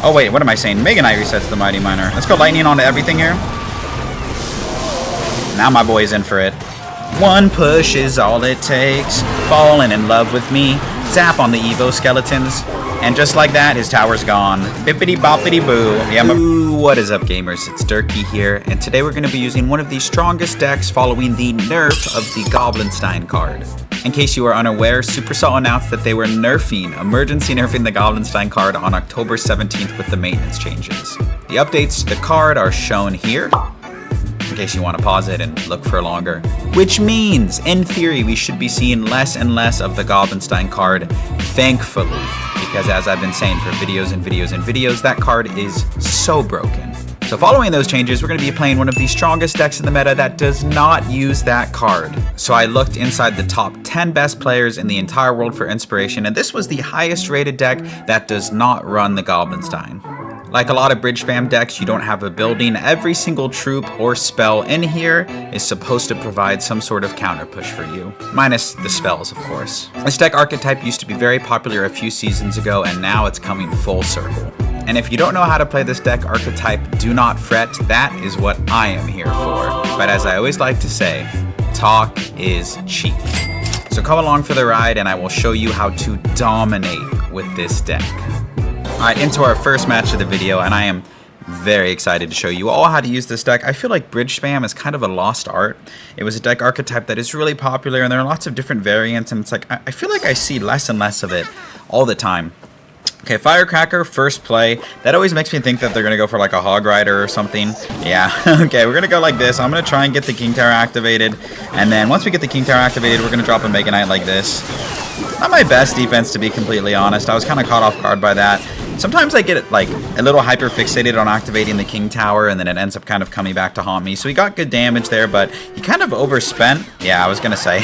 Oh wait, what am I saying? Mega Knight resets the Mighty Miner. Let's go lightning onto everything here. Now my boy's in for it. One push is all it takes. Falling in love with me. Zap on the Evo skeletons. And just like that, his tower's gone. Bippity boppity boo. Yeah, what is up, gamers? It's Durkee here, and today we're going to be using one of the strongest decks following the nerf of the Goblenstein card. In case you are unaware, Supercell announced that they were emergency nerfing the Goblenstein card on October 17th with the maintenance changes. The updates to the card are shown here, in case you want to pause it and look for longer. Which means, in theory, we should be seeing less and less of the Goblenstein card, thankfully. Because as I've been saying for videos and videos and videos, that card is so broken. So following those changes, we're going to be playing one of the strongest decks in the meta that does not use that card. So I looked inside the top 10 best players in the entire world for inspiration, and this was the highest rated deck that does not run the Goblenstein. Like a lot of bridge spam decks, you don't have a building. Every single troop or spell in here is supposed to provide some sort of counter push for you. Minus the spells, of course. This deck archetype used to be very popular a few seasons ago, and now it's coming full circle. And if you don't know how to play this deck archetype, do not fret. That is what I am here for. But as I always like to say, talk is cheap. So come along for the ride, and I will show you how to dominate with this deck. Alright, into our first match of the video, and I am very excited to show you all how to use this deck. I feel like bridge spam is kind of a lost art. It was a deck archetype that is really popular, and there are lots of different variants, and it's like, I feel like I see less and less of it all the time. Okay, Firecracker, first play. That always makes me think that they're going to go for like a Hog Rider or something. Yeah, okay, we're going to go like this. I'm going to try and get the King Tower activated, and then once we get the King Tower activated, we're going to drop a Mega Knight like this. Not my best defense, to be completely honest. I was kind of caught off guard by that. Sometimes I get like a little hyper fixated on activating the King Tower, and then it ends up kind of coming back to haunt me. So he got good damage there, but he kind of overspent. Yeah, I was gonna say,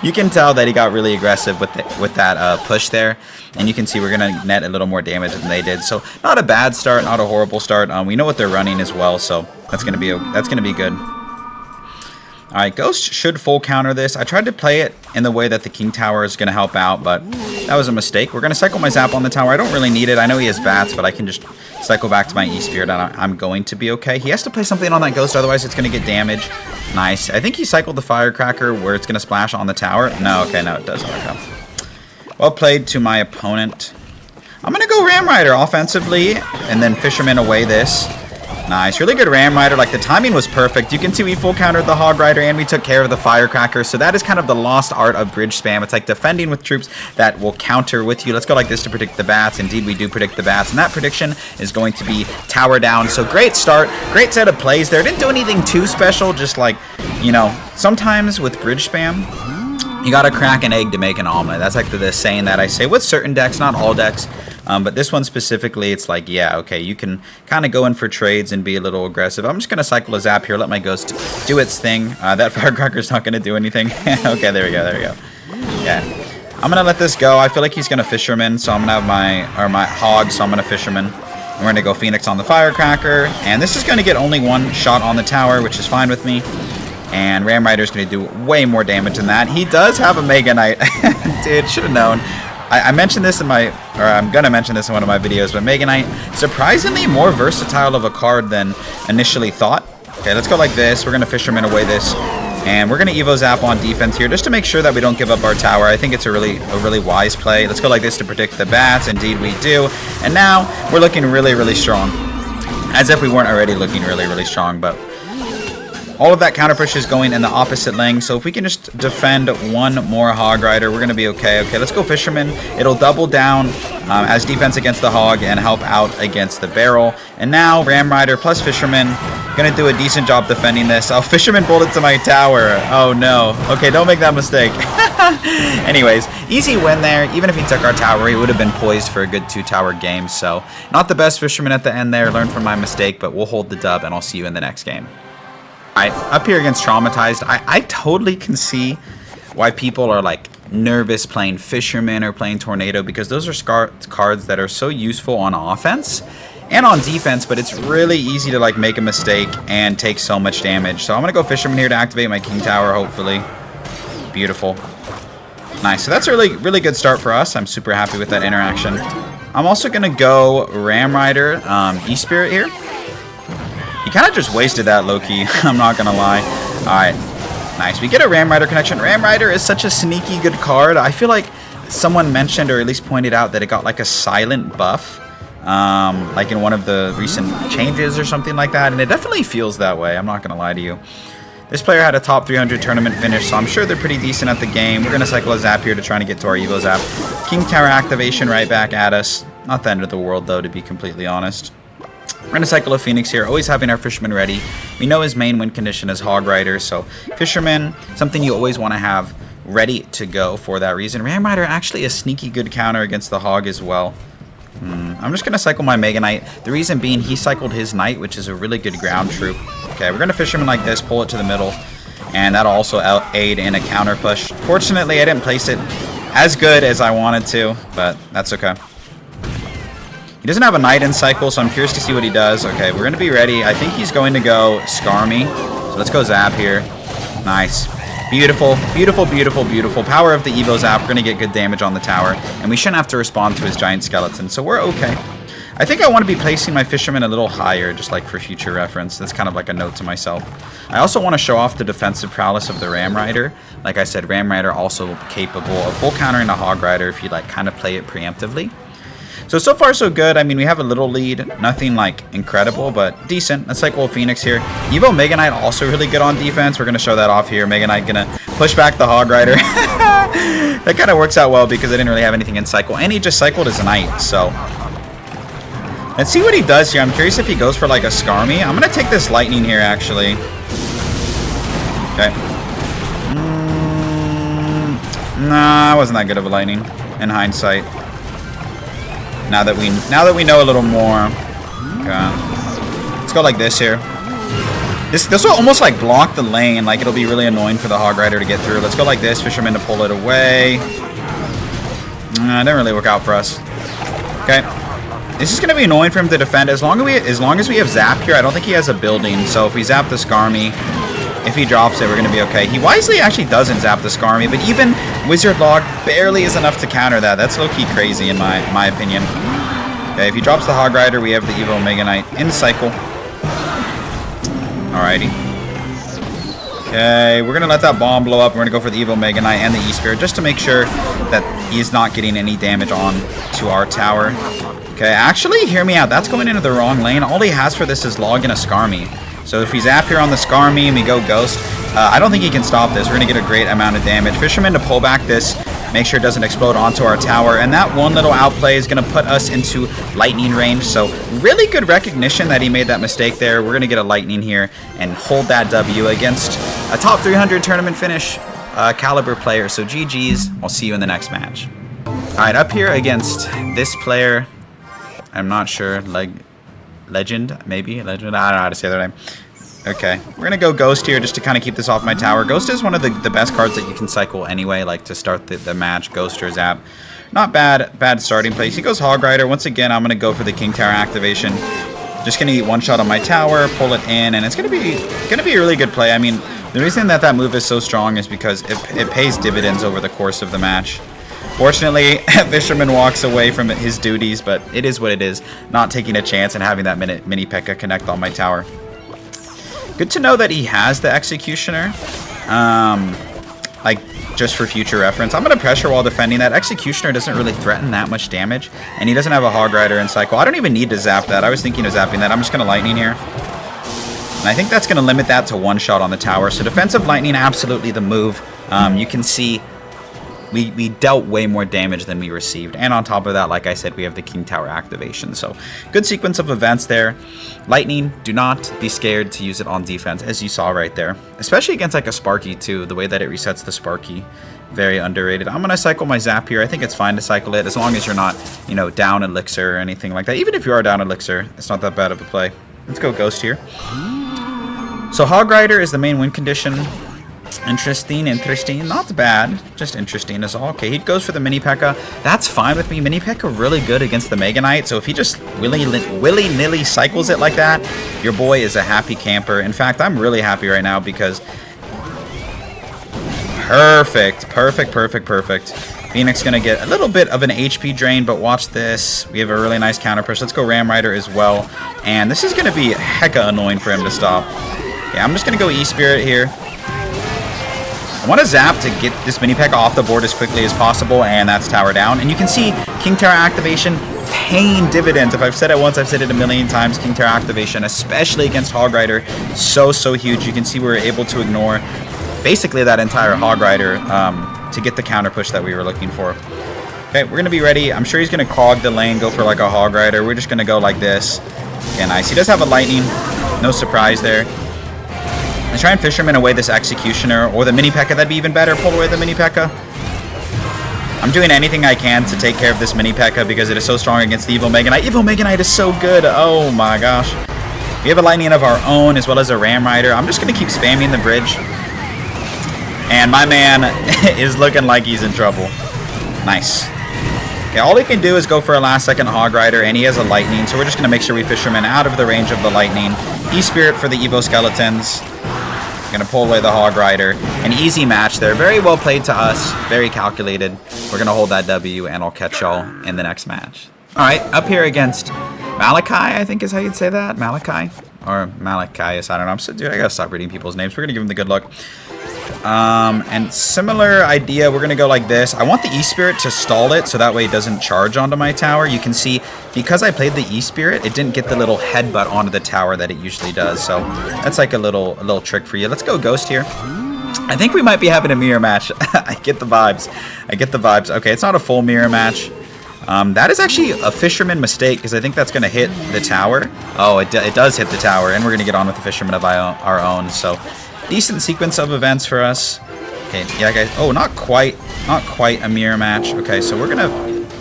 you can tell that he got really aggressive with that push there, and you can see we're gonna net a little more damage than they did. So not a bad start, not a horrible start. We know what they're running as well, so that's gonna be good. Alright, Ghost should full counter this. I tried to play it in the way that the King Tower is going to help out, but that was a mistake. We're going to cycle my Zap on the tower. I don't really need it. I know he has bats, but I can just cycle back to my E-Spirit, and I'm going to be okay. He has to play something on that Ghost, otherwise it's going to get damage. Nice. I think he cycled the Firecracker where it's going to splash on the tower. No, okay, no, it doesn't. Okay. Well played to my opponent. I'm going to go Ram Rider offensively, and then Fisherman away this. Nice, really good Ram Rider. Like, the timing was perfect. You can see we full countered the Hog Rider and we took care of the Firecracker. So that is kind of the lost art of bridge spam. It's like defending with troops that will counter with you. Let's go like this to predict the bats. Indeed, we do predict the bats, and that prediction is going to be tower down. So great start, great set of plays there. Didn't do anything too special, just like, you know, sometimes with bridge spam, you gotta crack an egg to make an omelet. That's like the saying that I say with certain decks, not all decks. But this one specifically, it's like, yeah, okay, you can kind of go in for trades and be a little aggressive. I'm just going to cycle a Zap here, let my Ghost do its thing. That Firecracker's not going to do anything. Okay, there we go. Yeah. I'm going to let this go. I feel like he's going to Fisherman, so I'm going to have my Hog, so I'm going to Fisherman. We're going to go Phoenix on the Firecracker, and this is going to get only one shot on the tower, which is fine with me. And Ram Rider's going to do way more damage than that. He does have a Mega Knight. Dude, should have known. I mentioned this I'm gonna mention this in one of my videos, but Mega Knight, surprisingly more versatile of a card than initially thought. Okay, let's go like this. We're gonna Fisherman away this, and we're gonna Evo Zap on defense here, just to make sure that we don't give up our tower. I think it's a really wise play. Let's go like this to predict the bats. Indeed we do. And now we're looking really strong. As if we weren't already looking really strong, but all of that counter push is going in the opposite lane, so if we can just defend one more Hog Rider, we're going to be okay. Okay, let's go Fisherman. It'll double down as defense against the Hog and help out against the Barrel. And now Ram Rider plus Fisherman going to do a decent job defending this. Oh, Fisherman bolted to my tower. Oh, no. Okay, don't make that mistake. Anyways, easy win there. Even if he took our tower, he would have been poised for a good 2-tower game. So not the best Fisherman at the end there. Learn from my mistake, but we'll hold the dub, and I'll see you in the next game. Alright, up here against Traumatized, I totally can see why people are like nervous playing Fisherman or playing Tornado, because those are cards that are so useful on offense and on defense, but it's really easy to like make a mistake and take so much damage. So I'm going to go Fisherman here to activate my King Tower, hopefully. Beautiful. Nice. So that's a really good start for us. I'm super happy with that interaction. I'm also going to go Ram Rider, E-Spirit here. He kind of just wasted that low-key, I'm not going to lie. Alright, nice. We get a Ram Rider connection. Ram Rider is such a sneaky good card. I feel like someone mentioned or at least pointed out that it got like a silent buff. Like in one of the recent changes or something like that. And it definitely feels that way, I'm not going to lie to you. This player had a top 300 tournament finish, so I'm sure they're pretty decent at the game. We're going to cycle a Zap here to try to get to our Evo Zap. King Tower activation right back at us. Not the end of the world, though, to be completely honest. We're going to cycle a Phoenix here, always having our Fisherman ready. We know his main win condition is Hog Rider, so Fisherman, something you always want to have ready to go for that reason. Ram Rider actually a sneaky good counter against the Hog as well. I'm just going to cycle my Mega Knight. The reason being he cycled his Knight, which is a really good ground troop. Okay, we're going to Fisherman like this, pull it to the middle, and that'll also aid in a counter push. Fortunately, I didn't place it as good as I wanted to, but that's okay. He doesn't have a Knight in cycle, so I'm curious to see what he does. Okay, we're going to be ready. I think he's going to go Skarmy, so let's go Zap here. Nice. Beautiful, beautiful, beautiful, beautiful. Power of the Evo Zap. We're going to get good damage on the tower, and we shouldn't have to respond to his giant skeleton, so we're okay. I think I want to be placing my Fisherman a little higher, just like for future reference. That's kind of like a note to myself. I also want to show off the defensive prowess of the Ram Rider. Like I said, Ram Rider also capable of full countering a Hog Rider if you like kind of play it preemptively. So far so good. I mean, we have a little lead. Nothing like incredible, but decent. Let's cycle Phoenix here. Evo Mega Knight also really good on defense. We're going to show that off here. Mega Knight going to push back the Hog Rider. That kind of works out well because I didn't really have anything in cycle. And he just cycled his Knight, so... Let's see what he does here. I'm curious if he goes for like a Skarmy. I'm going to take this Lightning here, actually. Okay. Nah, it wasn't that good of a Lightning in hindsight. Now that we know a little more. Okay. Let's go like this here. This will almost like block the lane. Like it'll be really annoying for the Hog Rider to get through. Let's go like this. Fisherman to pull it away. Nah, it didn't really work out for us. Okay. This is going to be annoying for him to defend. As long as we have Zap here, I don't think he has a building. So if we zap the Skarmy, if he drops it, we're going to be okay. He wisely actually doesn't zap the Skarmy, but even Wizard Log barely is enough to counter that. That's low-key crazy in my opinion. Okay, if he drops the Hog Rider, we have the Evo Mega Knight in cycle. Alrighty. Okay, we're going to let that bomb blow up. We're going to go for the Evo Mega Knight and the E-Spirit just to make sure that he's not getting any damage on to our tower. Okay, actually, hear me out. That's going into the wrong lane. All he has for this is Log and a Skarmy. So if we zap here on the Skarmy and we go Ghost, I don't think he can stop this. We're going to get a great amount of damage. Fisherman to pull back this, make sure it doesn't explode onto our tower. And that one little outplay is going to put us into Lightning range. So really good recognition that he made that mistake there. We're going to get a Lightning here and hold that W against a top 300 tournament finish caliber player. So GG's. I'll see you in the next match. All right, up here against this player. I'm not sure, Legend, maybe? Legend? I don't know how to say their name. Okay, we're going to go Ghost here just to kind of keep this off my tower. Ghost is one of the best cards that you can cycle anyway, like to start the match, Ghost or Zap. Not bad starting place. He goes Hog Rider. Once again, I'm going to go for the King Tower activation. Just going to get one shot on my tower, pull it in, and it's going to be a really good play. I mean, the reason that move is so strong is because it pays dividends over the course of the match. Fortunately, Fisherman walks away from his duties, but it is what it is. Not taking a chance and having that mini P.E.K.K.A connect on my tower. Good to know that he has the Executioner. Like, just for future reference. I'm going to pressure while defending. That Executioner doesn't really threaten that much damage. And he doesn't have a Hog Rider in cycle. I don't even need to zap that. I was thinking of zapping that. I'm just going to Lightning here. And I think that's going to limit that to one shot on the tower. So defensive Lightning, absolutely the move. You can see... We dealt way more damage than we received. And on top of that, like I said, we have the King Tower activation. So, good sequence of events there. Lightning, do not be scared to use it on defense, as you saw right there. Especially against like a Sparky, too. The way that it resets the Sparky. Very underrated. I'm going to cycle my Zap here. I think it's fine to cycle it, as long as you're not, you know, down Elixir or anything like that. Even if you are down Elixir, it's not that bad of a play. Let's go Ghost here. So, Hog Rider is the main win condition. Interesting. Not bad. Just interesting is all. Okay, he goes for the mini P.E.K.K.A. That's fine with me. Mini P.E.K.K.A. really good against the Mega Knight. So if he just willy-nilly cycles it like that, your boy is a happy camper. In fact, I'm really happy right now because... Perfect. Phoenix gonna get a little bit of an HP drain, but watch this. We have a really nice counter push. Let's go Ram Rider as well. And this is gonna be hecka annoying for him to stop. Yeah, I'm just gonna go E-Spirit here. I want to zap to get this mini P.E.K.K.A off the board as quickly as possible, and that's tower down. And you can see King Tower activation paying dividends. If I've said it once, I've said it a million times. King Tower activation, especially against Hog Rider, so huge. You can see we were able to ignore basically that entire Hog Rider to get the counter push that we were looking for. Okay, we're going to be ready. I'm sure he's going to clog the lane, go for like a Hog Rider. We're just going to go like this. Okay, nice. He does have a Lightning. No surprise there. Let's try and Fisherman away this Executioner or the mini P.E.K.K.A. That'd be even better. Pull away the mini P.E.K.K.A. I'm doing anything I can to take care of this mini P.E.K.K.A because it is so strong against the Evo Mega Knight. Evo Mega Knight is so good. Oh my gosh. We have a Lightning of our own as well as a Ram Rider. I'm just going to keep spamming the bridge. And my man is looking like he's in trouble. Nice. Okay, all he can do is go for a last second Hog Rider, and he has a Lightning, so we're just going to make sure we Fisherman out of the range of the Lightning. E-Spirit for the Evo Skeletons. Gonna pull away the Hog Rider. An easy match there. Very well played to us. Very calculated. We're gonna hold that W, and I'll catch y'all in the next match. Alright, up here against Malachi, I think is how you'd say that. Malachi? Or Malachius, I don't know. Dude, I gotta stop reading people's names. We're gonna give him the good luck. And similar idea, we're gonna go like this. I want the E-Spirit to stall it so that way it doesn't charge onto my tower. You can see, because I played the E-Spirit, it didn't get the little headbutt onto the tower that it usually does. So that's like a little trick for you. Let's go Ghost here. I think we might be having a mirror match. I get the vibes. I get the vibes. Okay, it's not a full mirror match. That is actually a Fisherman mistake because I think that's gonna hit the tower. Oh, it does hit the tower, and we're gonna get on with the Fisherman of our own. So decent sequence of events for us. Okay, yeah, guys. Oh, not quite a mirror match. Okay, so we're gonna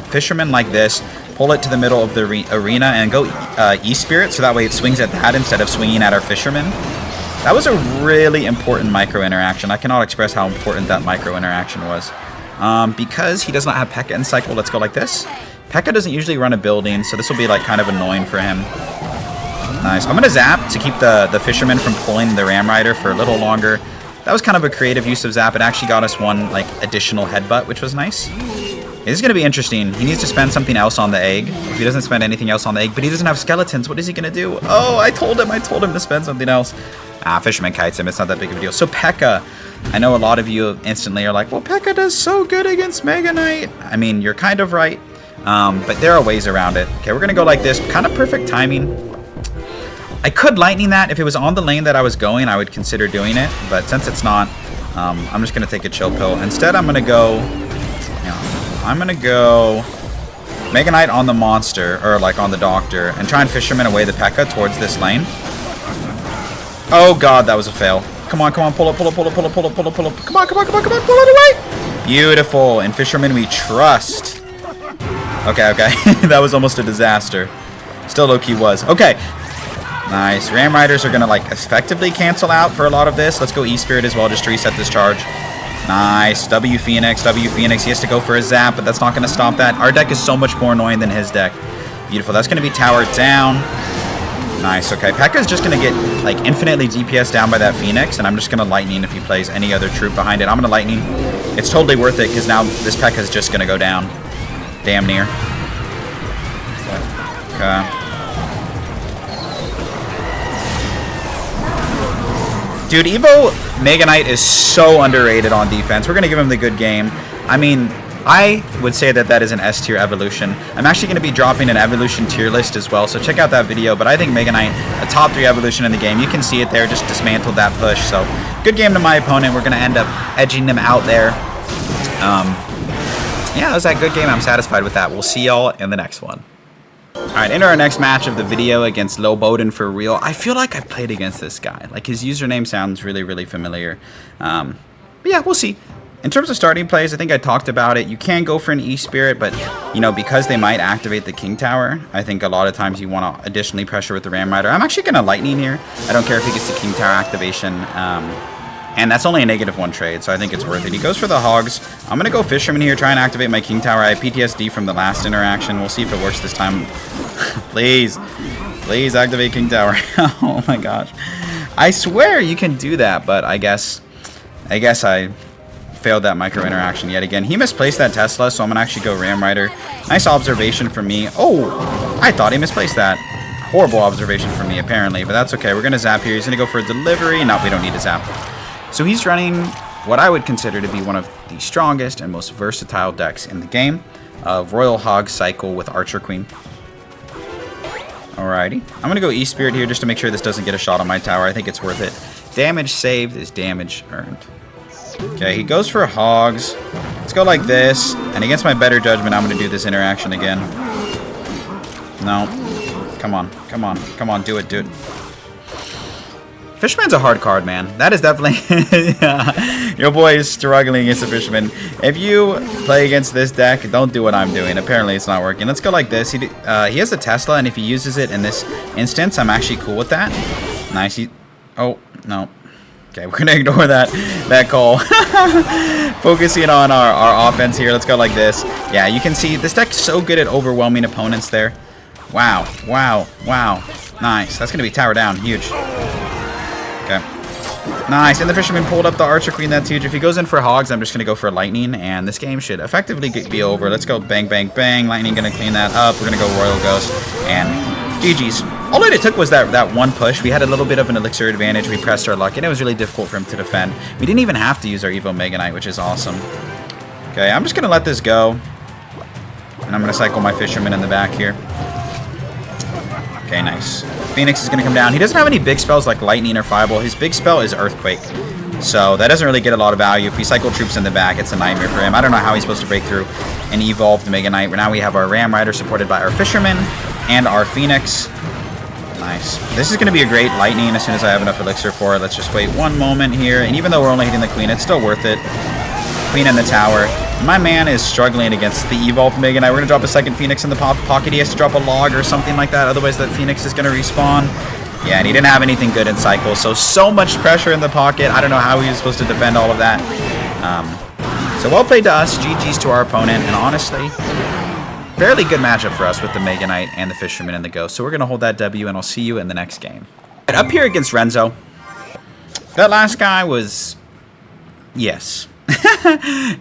Fisherman like this, pull it to the middle of the arena, and go E-Spirit, so that way it swings at that instead of swinging at our Fisherman. That was a really important micro interaction. I cannot express how important that micro interaction was. Because he does not have P.E.K.K.A in cycle, let's go like this. P.E.K.K.A doesn't usually run a building, so this will be like kind of annoying for him. Nice. I'm going to zap to keep the Fisherman from pulling the Ram Rider for a little longer. That was kind of a creative use of zap. It actually got us one like additional headbutt, which was nice. This is going to be interesting. He needs to spend something else on the egg. If he doesn't spend anything else on the egg, but he doesn't have skeletons, what is he going to do? Oh, I told him to spend something else. Fisherman kites him. It's not that big of a deal. So P.E.K.K.A. I know a lot of you instantly are like, well, P.E.K.K.A does so good against Mega Knight. I mean, you're kind of right. But there are ways around it. Okay, we're going to go like this. Kind of perfect timing. I could Lightning that. If it was on the lane that I was going, I would consider doing it. But since it's not, I'm just going to take a chill pill. Instead, I'm going to go... I'm going to go Mega Knight on the monster, or like on the Doctor, and try and Fisherman away the P.E.K.K.A towards this lane. Oh god, that was a fail. Come on, pull it. Come on, pull it away. Beautiful. In Fisherman we trust. Okay. That was almost a disaster. Still low-key was. Okay. Nice. Ram Riders are going to like effectively cancel out for a lot of this. Let's go E-Spirit as well just to reset this charge. Nice. W Phoenix. He has to go for a zap, but that's not going to stop that. Our deck is so much more annoying than his deck. Beautiful. That's going to be towered down. Nice. Okay. P.E.K.K.A is just going to get like infinitely DPS down by that Phoenix, and I'm just going to Lightning if he plays any other troop behind it. I'm going to Lightning. It's totally worth it because now this P.E.K.K.A is just going to go down. Damn near. Okay. Dude, Evo Mega Knight is so underrated on defense. We're going to give him the good game. I mean, I would say that is an S tier evolution. I'm actually going to be dropping an evolution tier list as well, so check out that video. But I think Mega Knight, a top 3 evolution in the game. You can see it there, just dismantled that push. So good game to my opponent. We're going to end up edging them out there. Yeah, that was that good game. I'm satisfied with that. We'll see y'all in the next one. Alright, enter our next match of the video against Lil Bowden for real. I feel like I played against this guy. Like, his username sounds really, really familiar. But yeah, we'll see. In terms of starting plays, I think I talked about it. You can go for an E-Spirit, but, you know, because they might activate the King Tower, I think a lot of times you want to additionally pressure with the Ram Rider. I'm actually going to Lightning here. I don't care if he gets the King Tower activation. And that's only a -1 trade, so I think it's worth it. He goes for the Hogs. I'm going to go Fisherman here, try and activate my King Tower. I have PTSD from the last interaction. We'll see if it works this time. Please activate King Tower. Oh my gosh. I swear you can do that, but I guess I failed that micro interaction yet again. He misplaced that Tesla, so I'm going to actually go Ram Rider. Nice observation from me. Oh, I thought he misplaced that. Horrible observation from me, apparently, but that's okay. We're going to zap here. He's going to go for a delivery. No, we don't need a zap. So he's running what I would consider to be one of the strongest and most versatile decks in the game of Royal Hog Cycle with Archer Queen. Alrighty. I'm going to go E-Spirit here just to make sure this doesn't get a shot on my tower. I think it's worth it. Damage saved is damage earned. Okay, he goes for hogs. Let's go like this. And against my better judgment, I'm going to do this interaction again. No. Come on. Come on. Come on. Do it. Do it. Fisherman's a hard card, man. That is definitely... yeah. Your boy is struggling against the Fisherman. If you play against this deck, don't do what I'm doing. Apparently, it's not working. Let's go like this. He has a Tesla, and if he uses it in this instance, I'm actually cool with that. Nice. Oh, no. Okay, we're going to ignore that call. Focusing on our offense here. Let's go like this. Yeah, you can see this deck's so good at overwhelming opponents there. Wow. Wow. Wow. Nice. That's going to be tower down. Huge. Okay. Nice. And the Fisherman pulled up the Archer Queen. That's huge. If he goes in for hogs, I'm just going to go for lightning. And this game should effectively be over. Let's go bang, bang, bang. Lightning going to clean that up. We're going to go Royal Ghost. And GG's. All it took was that one push. We had a little bit of an elixir advantage. We pressed our luck, and it was really difficult for him to defend. We didn't even have to use our Evo Mega Knight, which is awesome. Okay, I'm just going to let this go. And I'm going to cycle my Fisherman in the back here. Okay, nice. Phoenix is going to come down. He doesn't have any big spells like Lightning or Fireball. His big spell is Earthquake. So that doesn't really get a lot of value. If we cycle troops in the back, it's a nightmare for him. I don't know how he's supposed to break through an evolved Mega Knight. Now we have our Ram Rider supported by our Fisherman and our Phoenix. Nice. This is going to be a great lightning as soon as I have enough elixir for it. Let's just wait one moment here. And even though we're only hitting the queen, it's still worth it. Queen in the tower. My man is struggling against the evolved Mega Knight. We're going to drop a second Phoenix in the pocket. He has to drop a log or something like that. Otherwise, that Phoenix is going to respawn. Yeah, and he didn't have anything good in cycle. So much pressure in the pocket. I don't know how he was supposed to defend all of that. So well played to us. GG's to our opponent. And honestly, fairly good matchup for us with the Mega Knight and the Fisherman and the Ghost. So we're going to hold that W, and I'll see you in the next game. Right, up here against Renzo. That last guy was... yes.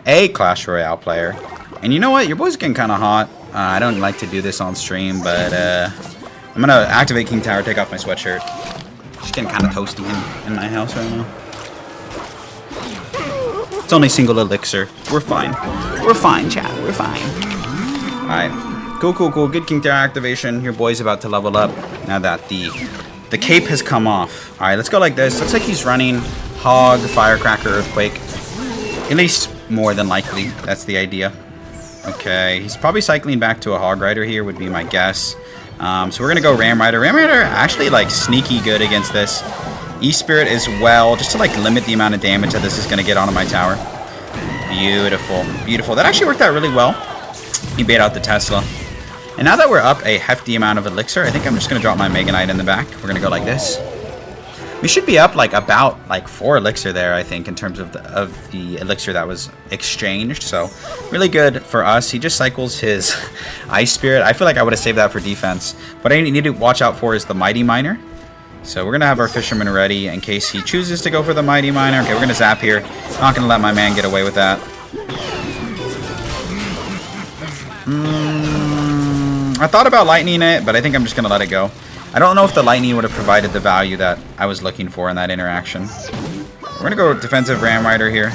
a Clash Royale player. And you know what? Your boy's getting kind of hot. I don't like to do this on stream, but I'm going to activate King Tower, take off my sweatshirt. Just getting kind of toasty in my house right now. It's only single elixir. We're fine. We're fine, chat. We're fine. Alright. Cool, cool, cool. Good King Tower activation. Your boy's about to level up now that the cape has come off. Alright, let's go like this. Looks like he's running Hog, Firecracker, Earthquake. At least more than likely. That's the idea. Okay, he's probably cycling back to a Hog Rider here would be my guess. So we're going to go Ram Rider. Ram Rider actually like sneaky good against this. E-Spirit as well, just to like limit the amount of damage that this is going to get onto my tower. Beautiful. Beautiful. That actually worked out really well. He bait out the Tesla. And now that we're up a hefty amount of elixir, I think I'm just going to drop my Mega Knight in the back. We're going to go like this. We should be up like about like 4 elixir there, I think, in terms of the elixir that was exchanged. So really good for us. He just cycles his Ice Spirit. I feel like I would have saved that for defense. What I need to watch out for is the Mighty Miner. So we're going to have our Fisherman ready in case he chooses to go for the Mighty Miner. Okay, we're going to zap here. Not going to let my man get away with that. I thought about lightning it, but I think I'm just going to let it go. I don't know if the lightning would have provided the value that I was looking for in that interaction. We're going to go defensive Ram Rider here.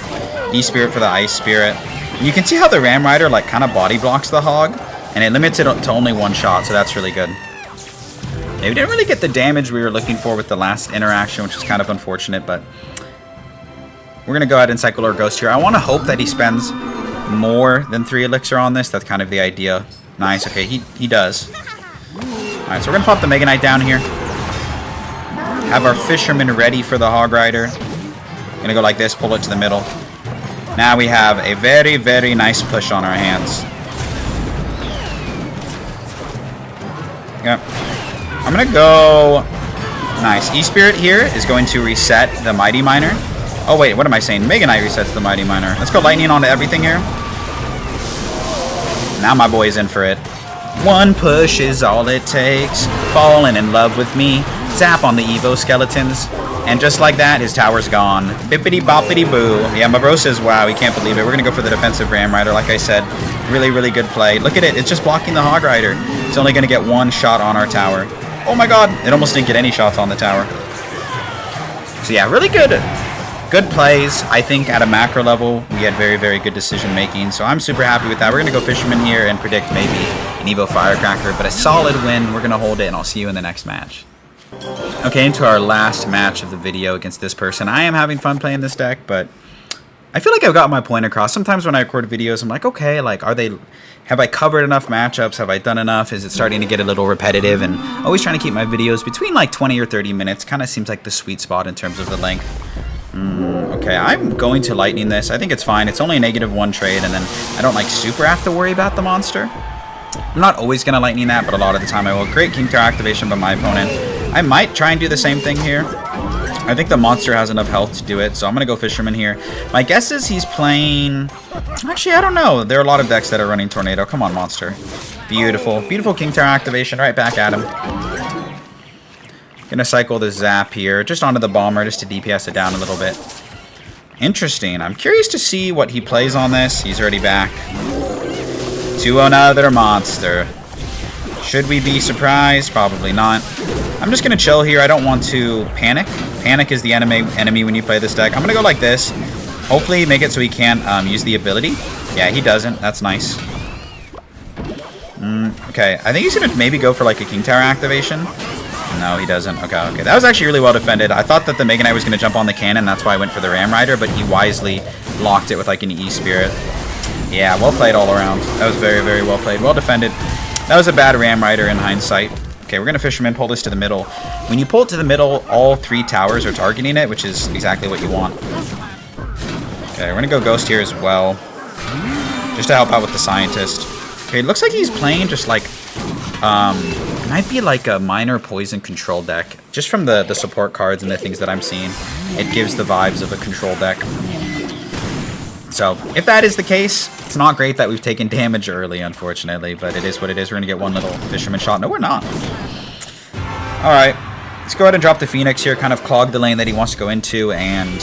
E-Spirit for the Ice Spirit. And you can see how the Ram Rider like kind of body blocks the Hog, and it limits it to only 1 shot, so that's really good. Yeah, we didn't really get the damage we were looking for with the last interaction, which is kind of unfortunate, but we're going to go ahead and cycle our Ghost here. I want to hope that he spends more than 3 elixir on this. That's kind of the idea. Nice. Okay, he does. Alright, so we're going to pop the Mega Knight down here. Have our Fisherman ready for the Hog Rider. Going to go like this, pull it to the middle. Now we have a very, very nice push on our hands. Yep. I'm going to go... nice. E-Spirit here is going to reset the Mighty Miner. Oh, wait, what am I saying? Mega Knight resets the Mighty Miner. Let's go Lightning onto everything here. Now my boy is in for it. 1 push is all it takes. Falling in love with me. Zap on the Evo skeletons. And just like that, his tower's gone. Bippity boppity boo. Yeah, my bro says, wow, he can't believe it. We're going to go for the defensive Ram Rider, like I said. Really, really good play. Look at it. It's just blocking the Hog Rider. It's only going to get one shot on our tower. Oh my god. It almost didn't get any shots on the tower. So yeah, really good. Good plays. I think at a macro level, we had very, very good decision making. So I'm super happy with that. We're going to go Fisherman here and predict maybe an Evo Firecracker. But a solid win. We're going to hold it, and I'll see you in the next match. Okay, into our last match of the video against this person. I am having fun playing this deck, but I feel like I've got my point across. Sometimes when I record videos, I'm like, okay, like, have I covered enough matchups? Have I done enough? Is it starting to get a little repetitive? And always trying to keep my videos between like 20 or 30 minutes. Kind of seems like the sweet spot in terms of the length. Okay, I'm going to Lightning this. I think it's fine. It's only a -1 trade, and then I don't like super have to worry about the monster. I'm not always going to Lightning that, but a lot of the time I will. Great King Tower activation by my opponent. I might try and do the same thing here. I think the monster has enough health to do it, so I'm going to go Fisherman here. My guess is he's playing... Actually, I don't know. There are a lot of decks that are running Tornado. Come on, monster. Beautiful. Beautiful King Tower activation. Right back at him. Going to cycle the Zap here, just onto the Bomber, just to DPS it down a little bit. Interesting. I'm curious to see what he plays on this. He's already back. To another monster. Should we be surprised? Probably not. I'm just going to chill here. I don't want to panic. Panic is the enemy when you play this deck. I'm going to go like this. Hopefully make it so he can't use the ability. Yeah, he doesn't. That's nice. Okay, I think he's going to maybe go for like a King Tower activation. No, he doesn't. Okay. That was actually really well defended. I thought that the Mega Knight was going to jump on the cannon. That's why I went for the Ram Rider, but he wisely locked it with like an E-Spirit. Yeah, well played all around. That was very, very well played. Well defended. That was a bad Ram Rider in hindsight. Okay, we're going to Fisherman, pull this to the middle. When you pull it to the middle, all 3 towers are targeting it, which is exactly what you want. Okay, we're going to go Ghost here as well. Just to help out with the Scientist. Okay, it looks like he's playing just like... it might be like a minor poison control deck. Just from the support cards and the things that I'm seeing, it gives the vibes of a control deck. So, if that is the case, it's not great that we've taken damage early, unfortunately, but it is what it is. We're going to get one little Fisherman shot. No, we're not. Alright, let's go ahead and drop the Phoenix here, kind of clog the lane that he wants to go into, and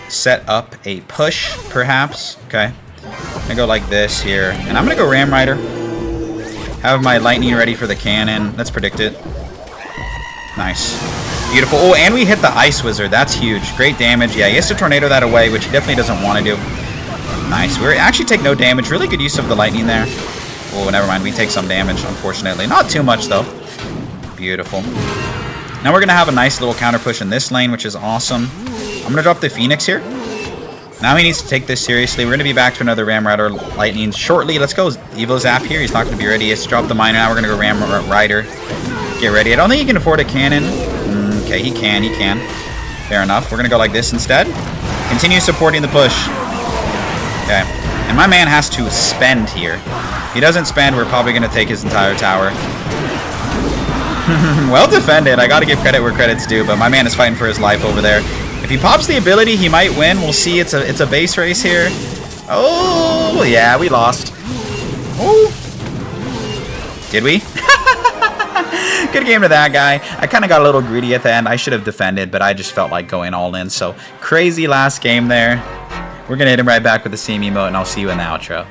set up a push, perhaps. Okay, I'm going to go like this here, and I'm going to go Ram Rider. Have my Lightning ready for the cannon. Let's predict it. Nice. Beautiful. Oh, and we hit the Ice Wizard. That's huge. Great damage. Yeah, he has to Tornado that away, which he definitely doesn't want to do. Nice. We actually take no damage. Really good use of the Lightning there. Oh, never mind. We take some damage, unfortunately. Not too much, though. Beautiful. Now we're going to have a nice little counter push in this lane, which is awesome. I'm going to drop the Phoenix here. Now he needs to take this seriously. We're going to be back to another Ram Rider Lightning shortly. Let's go Evo Zap here. He's not going to be ready. He has to drop the Miner. Now we're going to go Ram Rider. Get ready. I don't think he can afford a cannon. Okay, he can. Fair enough. We're going to go like this instead. Continue supporting the push. Okay. And my man has to spend here. If he doesn't spend, we're probably going to take his entire tower. Well defended. I got to give credit where credit's due, but my man is fighting for his life over there. If he pops the ability, he might win. We'll see. It's a base race here. Oh, yeah, we lost. Oh. Did we? Good game to that guy. I kind of got a little greedy at the end. I should have defended, but I just felt like going all in. So, crazy last game there. We're going to hit him right back with the same emote, and I'll see you in the outro.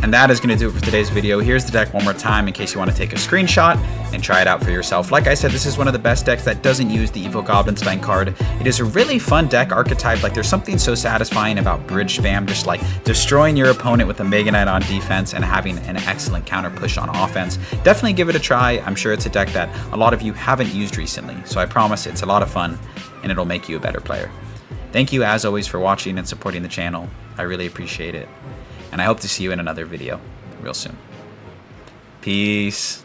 And that is going to do it for today's video. Here's the deck one more time in case you want to take a screenshot and try it out for yourself. Like I said, this is one of the best decks that doesn't use the Evo Goblinstein card. It is a really fun deck archetype. Like, there's something so satisfying about bridge spam, just like destroying your opponent with a Mega Knight on defense and having an excellent counter push on offense. Definitely give it a try. I'm sure it's a deck that a lot of you haven't used recently, so I promise it's a lot of fun and it'll make you a better player. Thank you, as always, for watching and supporting the channel. I really appreciate it. And I hope to see you in another video real soon. Peace.